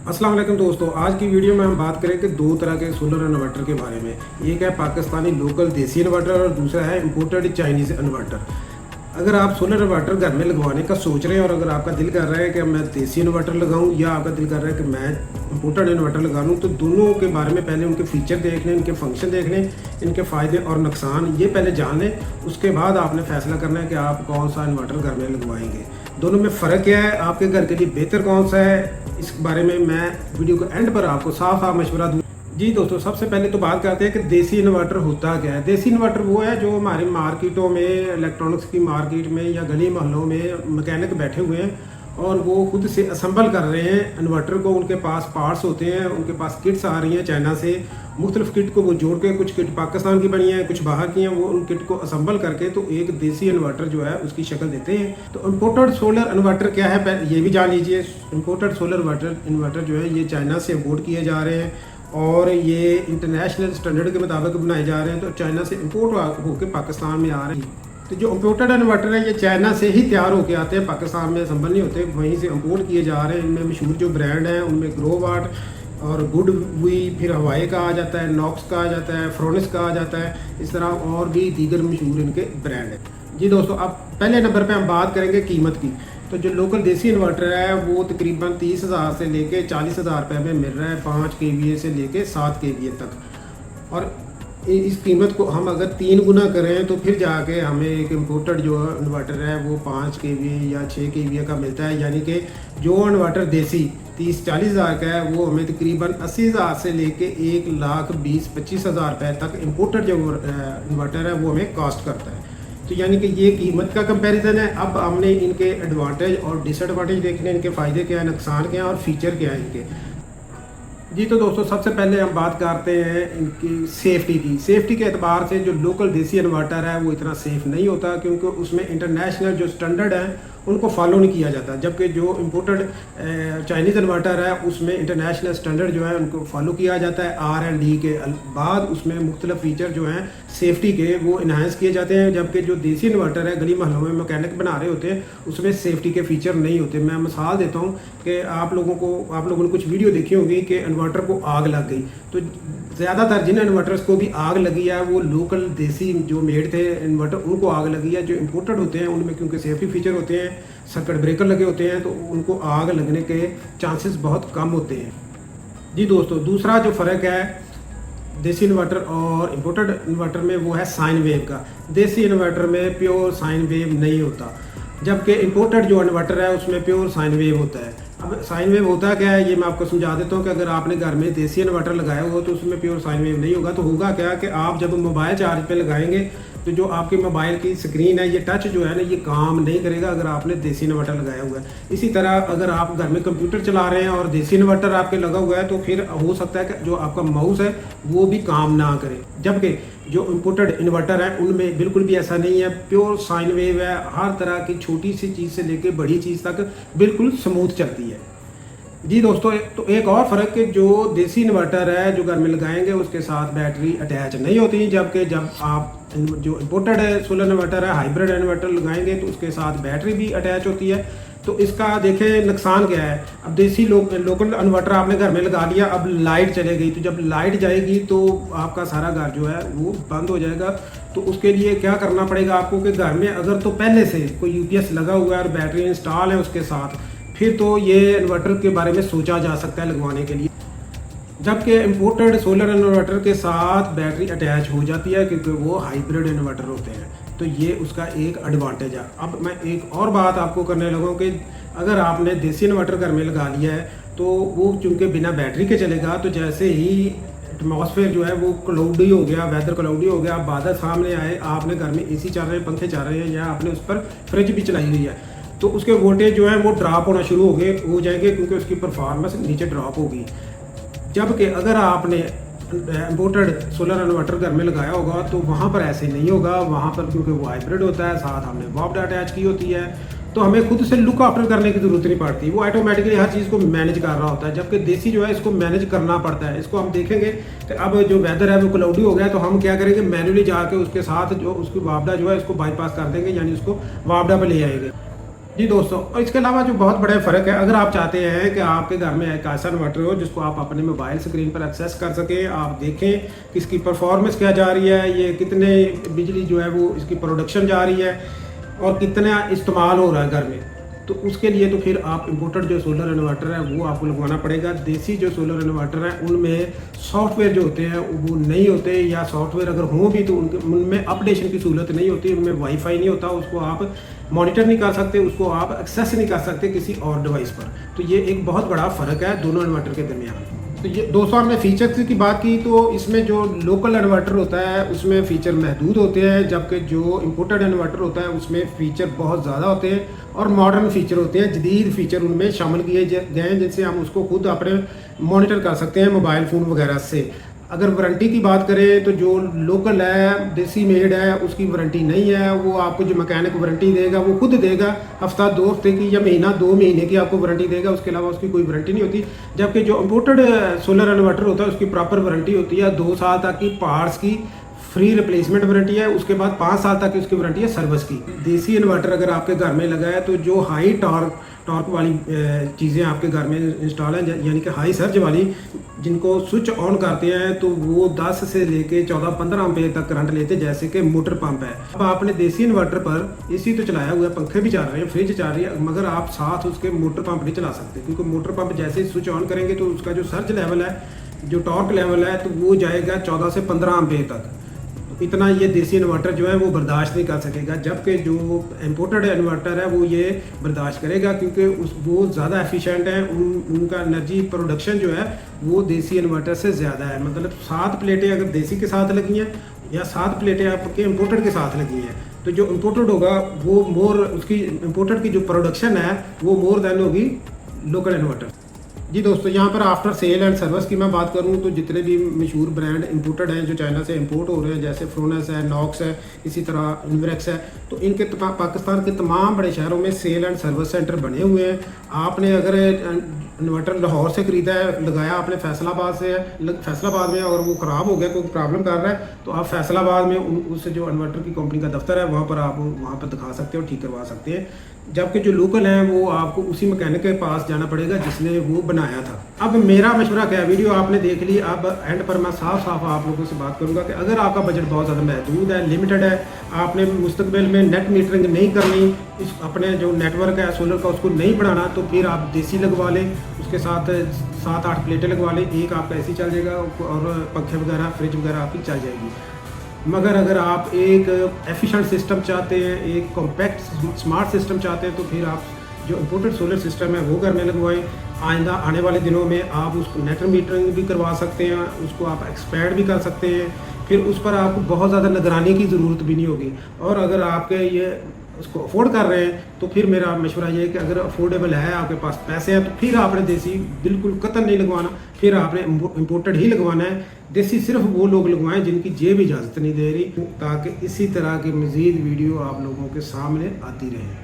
अस्सलाम वालेकुम दोस्तों, आज की वीडियो में हम बात करेंगे दो तरह के सोलर इन्वर्टर के बारे में। एक है पाकिस्तानी लोकल देसी इन्वर्टर और दूसरा है इंपोर्टेड चाइनीज़ इन्वर्टर। अगर आप सोलर इन्वर्टर घर में लगवाने का सोच रहे हैं और अगर आपका दिल कर रहा है कि मैं देसी इन्वर्टर लगाऊं या आपका दिल कर रहा है कि मैं इंपोर्टेड इन्वर्टर लगा लूँ, तो दोनों के बारे में पहले उनके फीचर देख लें, इनके फंक्शन देख लें, इनके फ़ायदे और नुकसान ये पहले जान लें। उसके बाद आपने फैसला करना है कि आप कौन सा इन्वर्टर घर में लगवाएंगे। दोनों में फ़र्क क्या है, आपके घर के लिए बेहतर कौन सा है, इस बारे में मैं वीडियो के एंड पर आपको साफ साफ मशवरा दूँ। जी दोस्तों, सबसे पहले तो बात करते हैं कि देसी इन्वर्टर होता क्या है। देसी इन्वर्टर वो है जो हमारी मार्केटों में, इलेक्ट्रॉनिक्स की मार्केट में या गली मोहल्लों में मैकेनिक बैठे हुए हैं और वो खुद से असम्बल कर रहे हैं इन्वर्टर को। उनके पास पार्ट्स होते हैं, उनके पास किट्स आ रही हैं चाइना से। मुख्तलिफ किट को वो जोड़ के, कुछ किट पाकिस्तान की बनी है, कुछ बाहर की हैं, वो उन किट को असम्बल करके तो एक देसी इन्वर्टर जो है उसकी शक्ल देते हैं। तो इम्पोर्टेड सोलर इन्वर्टर क्या है ये भी जान लीजिए। इम्पोर्टेड सोलर इन्वर्टर जो है ये चाइना से इम्पोर्ट किए जा रहे हैं और ये इंटरनेशनल स्टैंडर्ड के मुताबिक बनाए जा रहे हैं। तो चाइना से इम्पोर्ट होकर पाकिस्तान में आ रहे हैं। तो जो इम्पोर्टेड इन्वर्टर है ये चाइना से ही तैयार होकर आते हैं, पाकिस्तान में असम्बल नहीं होते, वहीं से इम्पोर्ट किए जा रहे हैं। इनमें मशहूर जो ब्रांड हैं उनमें ग्रोवाट और गुड वी, फिर हवाई का आ जाता है, नॉक्स का आ जाता है, फ्रोनिस का आ जाता है, इस तरह और भी दीगर मशहूर इनके ब्रांड हैं। जी दोस्तों, अब पहले नंबर पे हम बात करेंगे कीमत की। तो जो लोकल देसी इन्वर्टर है वो तकरीबन 30,000 से लेके 40,000 रुपये में मिल रहा है, 5 kVA से लेके 7 kVA तक। और इस कीमत को हम अगर 3 गुना करें तो फिर जाके हमें एक इम्पोर्टेड जो इन्वर्टर है वो 5 kVA या 6 kVA का मिलता है। यानी कि जो इन्वर्टर देसी 30-40 हज़ार का है वो हमें तकरीबन 80,000 से लेके 1,20,25,000 रुपये तक इम्पोर्टेड जो इन्वर्टर है वो हमें कॉस्ट करता है। तो यानी कि ये कीमत का कंपैरिजन है। अब हमने इनके एडवांटेज और डिसएडवांटेज देखने, इनके फ़ायदे क्या है, नुकसान क्या है और फीचर क्या है इनके। जी तो दोस्तों, सबसे पहले हम बात करते हैं इनकी सेफ्टी की। सेफ्टी के एतबार से जो लोकल देसी इन्वर्टर है वो इतना सेफ़ नहीं होता, क्योंकि उसमें इंटरनेशनल जो स्टैंडर्ड है उनको फॉलो नहीं किया जाता। जबकि जो इम्पोर्टेड चाइनीज़ इन्वर्टर है उसमें इंटरनेशनल स्टैंडर्ड जो है उनको फॉलो किया जाता है। R&D के बाद उसमें मुख्तलिफ फ़ीचर जो हैं सेफ्टी के वो इन्हांस किए जाते हैं। जबकि जो देसी इन्वर्टर है गली मोहल्लों में मैकेनिक बना रहे होते हैं उसमें सेफ्टी के फ़ीचर नहीं होते। मैं मिसाल देता हूँ कि आप लोगों ने कुछ वीडियो देखी होगी कि इन्वर्टर को आग लग गई। तो ज़्यादातर जिन इन्वर्टर्स को भी आग लगी है वो लोकल देसी जो मेड थे इन्वर्टर उनको आग लगी है। जो इम्पोर्टेड होते हैं उनमें क्योंकि सेफ्टी फीचर होते हैं, सर्किट ब्रेकर लगे होते हैं, तो उनको आग लगने के चांसेस बहुत कम होते हैं। जी दोस्तों, दूसरा जो फ़र्क है देसी इन्वर्टर और इम्पोर्टेड इन्वर्टर में वो है साइन वेव का। देसी इन्वर्टर में प्योर साइन वेव नहीं होता, जबकि इम्पोर्टेड जो इन्वर्टर है उसमें प्योर साइन वेव होता है। अब साइन वेव होता क्या है ये मैं आपको समझा देता हूँ कि अगर आपने घर में देसी इन्वर्टर लगाया हो तो उसमें प्योर साइन वेव नहीं होगा। तो होगा क्या कि आप जब मोबाइल चार्ज पे लगाएंगे तो जो आपके मोबाइल की स्क्रीन है, ये टच जो है ना, ये काम नहीं करेगा अगर आपने देसी इन्वर्टर लगाया हुआ है। इसी तरह अगर आप घर में कंप्यूटर चला रहे हैं और देसी इन्वर्टर आपके लगा हुआ है तो फिर हो सकता है कि जो आपका माउस है वो भी काम ना करे। जबकि जो इम्पोर्टेड इन्वर्टर है उनमें बिल्कुल भी ऐसा नहीं है, प्योर साइन वेव है। हर तरह की छोटी सी चीज़ से लेकर बड़ी चीज़ तक बिल्कुल स्मूथ चलती है। जी दोस्तों, तो एक और फ़र्क कि जो देसी इन्वर्टर है जो घर में लगाएंगे उसके साथ बैटरी अटैच नहीं होती, जबकि जब आप जो इम्पोर्टेड है सोलर इन्वर्टर है, हाइब्रिड इन्वर्टर लगाएंगे तो उसके साथ बैटरी भी अटैच होती है। तो इसका देखें नुकसान क्या है। अब देसी लोकल इन्वर्टर आपने घर में लगा लिया, अब लाइट चले गई, तो जब लाइट जाएगी तो आपका सारा घर जो है वो बंद हो जाएगा। तो उसके लिए क्या करना पड़ेगा आपको कि घर में अगर तो पहले से कोई UPS लगा हुआ है और बैटरी इंस्टॉल है उसके साथ, फिर तो ये इन्वर्टर के बारे में सोचा जा सकता है लगवाने के लिए। जबकि इम्पोर्टेड सोलर इन्वर्टर के साथ बैटरी अटैच हो जाती है क्योंकि वो हाइब्रिड इन्वर्टर होते हैं। तो ये उसका एक एडवांटेज है। अब मैं एक और बात आपको करने लगा कि अगर आपने देसी इन्वर्टर घर में लगा लिया है तो वो चूँकि बिना बैटरी के चलेगा, तो जैसे ही एटमॉस्फेयर जो है वो क्लाउडी हो गया, वेदर क्लाउडी हो गया, बादल सामने आए, आपने घर में AC चल रहे हैं, पंखे चल रहे हैं या आपने उस पर फ्रिज भी चलाई हुई है, तो उसके वोल्टेज जो है वो ड्रॉप होना शुरू हो जाएंगे क्योंकि उसकी परफॉर्मेंस नीचे ड्रॉप होगी। जबकि अगर आपने इम्पोर्टेड सोलर इन्वर्टर घर में लगाया होगा तो वहाँ पर ऐसे नहीं होगा। वहाँ पर क्योंकि वो हाइब्रिड होता है, साथ हमने वॉल्व अटैच की होती है, तो हमें खुद से लुक आफ्टर करने की ज़रूरत नहीं पड़ती, वो ऑटोमेटिकली हर चीज़ को मैनेज कर रहा होता है। जबकि देसी जो है इसको मैनेज करना पड़ता है। इसको हम देखेंगे कि अब जो वेदर है वो क्लाउडी हो गया तो हम क्या करेंगे, मैनुअली जाके उसके साथ जो उसकी वापडा जो है इसको बाईपास कर देंगे, यानी उसको वापडा पर ले आएंगे। जी दोस्तों, और इसके अलावा जो बहुत बड़ा फ़र्क है, अगर आप चाहते हैं कि आपके घर में एक ऐसा इन्वर्टर हो जिसको आप अपने मोबाइल स्क्रीन पर एक्सेस कर सकें, आप देखें कि इसकी परफॉर्मेंस क्या जा रही है, ये कितने बिजली जो है वो इसकी प्रोडक्शन जा रही है और कितना इस्तेमाल हो रहा है घर में, तो उसके लिए तो फिर आप इम्पोर्टेड जो सोलर इन्वर्टर है वो आपको लगवाना पड़ेगा। देसी जो सोलर इन्वर्टर है उनमें सॉफ्टवेयर जो होते हैं वो नहीं होते, या सॉफ्टवेयर अगर हों भी तो उनमें अपडेशन की सहूलत नहीं होती, उनमें वाईफाई नहीं होता, उसको आप मॉनिटर नहीं कर सकते, उसको आप एक्सेस नहीं कर सकते किसी और डिवाइस पर। तो ये एक बहुत बड़ा फ़र्क है दोनों इन्वर्टर के दरमियान। तो ये दोस्तों, हमने फीचर्स की बात की, तो इसमें जो लोकल इन्वर्टर होता है उसमें फ़ीचर महदूद होते हैं, जबकि जो इम्पोर्टेड इन्वर्टर होता है उसमें फ़ीचर बहुत ज़्यादा होते हैं और मॉडर्न फ़ीचर होते हैं, जदीद फ़ीचर उनमें शामिल किए गए हैं जिनसे हम उसको खुद अपने मॉनिटर कर सकते हैं मोबाइल फ़ोन वगैरह से। अगर वारंटी की बात करें तो जो लोकल है, देसी मेड है, उसकी वारंटी नहीं है। वो आपको जो मैकेनिक वारंटी देगा वो खुद देगा, हफ्ता 2 हफ्ते की या महीना 2 महीने की आपको वारंटी देगा, उसके अलावा उसकी कोई वारंटी नहीं होती। जबकि जो इम्पोर्टेड सोलर इन्वर्टर होता है उसकी प्रॉपर वारंटी होती है, 2 साल तक की पार्ट्स की फ्री रिप्लेसमेंट वारंटी है, उसके बाद 5 साल तक की उसकी वारंटी है सर्विस की। देसी इन्वर्टर अगर आपके घर में लगा है तो जो हाई टॉर्क वाली चीज़ें आपके घर में इंस्टॉल हैं, यानी कि हाई सर्ज वाली, जिनको स्विच ऑन करते हैं तो वो 10 से लेके 14-15 एम्पीयर तक करंट लेते हैं, जैसे कि मोटर पंप है। अब आपने देसी इन्वर्टर पर एसी तो चलाया हुआ है, पंखे भी चल रहे हैं, फ्रिज चल रही है, मगर आप साथ उसके मोटर पंप नहीं चला सकते, क्योंकि मोटर पंप जैसे ही स्विच ऑन करेंगे तो उसका जो सर्ज लेवल है, जो टॉर्क लेवल है, तो वो जाएगा 14 से 15 एम्पीयर तक। इतना ये देसी इन्वर्टर जो है वो बर्दाश्त नहीं कर सकेगा, जबकि जो इम्पोर्टेड इन्वर्टर है वो ये बर्दाश्त करेगा, क्योंकि वो ज़्यादा एफिशिएंट है, उनका एनर्जी प्रोडक्शन जो है वो देसी इन्वर्टर से ज़्यादा है। मतलब 7 प्लेटें अगर देसी के साथ लगी हैं या 7 प्लेटें आपके इम्पोर्टेड के साथ लगी हैं, तो जो इम्पोर्टेड होगा वो मोर, उसकी इम्पोर्टेड की जो प्रोडक्शन है वो मोर देन होगी लोकल इन्वर्टर। जी दोस्तों, यहाँ पर आफ्टर सेल एंड सर्विस की मैं बात करूँ तो जितने भी मशहूर ब्रांड इंपोर्टेड हैं जो चाइना से इंपोर्ट हो रहे हैं, जैसे फ्रोनस है, नॉक्स है, इसी तरह इन्वेक्स है, तो इनके पाकिस्तान के तमाम बड़े शहरों में सेल एंड सर्विस सेंटर बने हुए हैं। आपने अगर इन्वर्टर लाहौर से ख़रीदा है, लगाया आपने फैसलाबाद से है, फैसलाबाद में और वो ख़राब हो गया, कोई प्रॉब्लम कर रहा है, तो आप फैसलाबाद में उस जो इन्वर्टर की कंपनी का दफ्तर है वहाँ पर आप वहाँ पर दिखा सकते हो, ठीक करवा सकते हैं। जबकि जो लोकल हैं वो आपको उसी मैकेनिक के पास जाना पड़ेगा जिसने वो बनाया था। अब मेरा मशवरा क्या है, वीडियो आपने देख ली, अब एंड पर मैं साफ आप लोगों से बात करूंगा कि अगर आपका बजट बहुत ज़्यादा महदूद है, लिमिटेड है, आपने मुस्तकबिल में नेट मीटरिंग नहीं करनी, इस अपने जो नेटवर्क है सोलर का उसको नहीं बढ़ाना, तो फिर आप देसी लगवा लें, उसके साथ 7-8 प्लेटें लगवा लें, एक आपका ऐसी चल जाएगा और पंखे वगैरह, फ्रिज वगैरह आपकी चल जाएगी। मगर अगर आप एक एफिशिएंट सिस्टम चाहते हैं, एक कॉम्पैक्ट स्मार्ट सिस्टम चाहते हैं, तो फिर आप जो इम्पोर्टेड सोलर सिस्टम है वो घर में लगवाएं। आइंदा आने वाले दिनों में आप उसको नेट मीटरिंग भी करवा सकते हैं, उसको आप एक्सपैंड भी कर सकते हैं, फिर उस पर आपको बहुत ज़्यादा निगरानी की ज़रूरत भी नहीं होगी। और अगर आपके ये उसको अफोर्ड कर रहे हैं तो फिर मेरा मशवरा ये है कि अगर अफोर्डेबल है, आपके पास पैसे हैं, तो फिर आपने देसी बिल्कुल कतई नहीं लगवाना, फिर आपने इम्पोर्टेड ही लगवाना है। देसी सिर्फ वो लोग लगवाएं जिनकी जेब इजाज़त नहीं दे रही, ताकि इसी तरह की मज़ीद वीडियो आप लोगों के सामने आती रहे।